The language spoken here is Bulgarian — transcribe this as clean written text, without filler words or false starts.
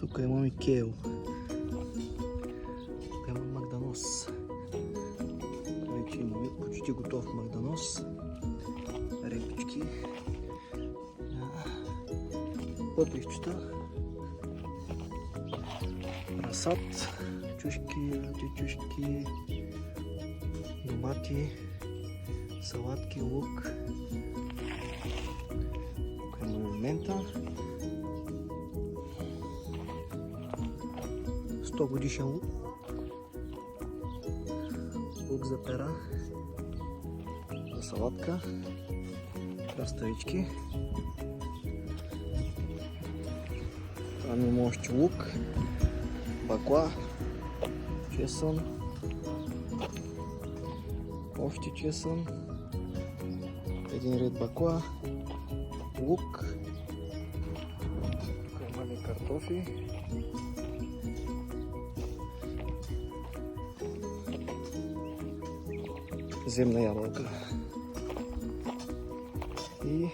Тук имаме кейл. Тук имаме магданос. Вече имаме почти готов магданос. Репички. Пъпливчета. Разсад. Чушки, чушки, домати, салатки, лук. Тук имаме мента. 100 годишен лук. Лук за пера. За салатка. Краставички. Там има още лук. Бакла. Чесън. Още чесън. Един ред бакла. Лук. Тук имаме картофи. Земна ябълка. И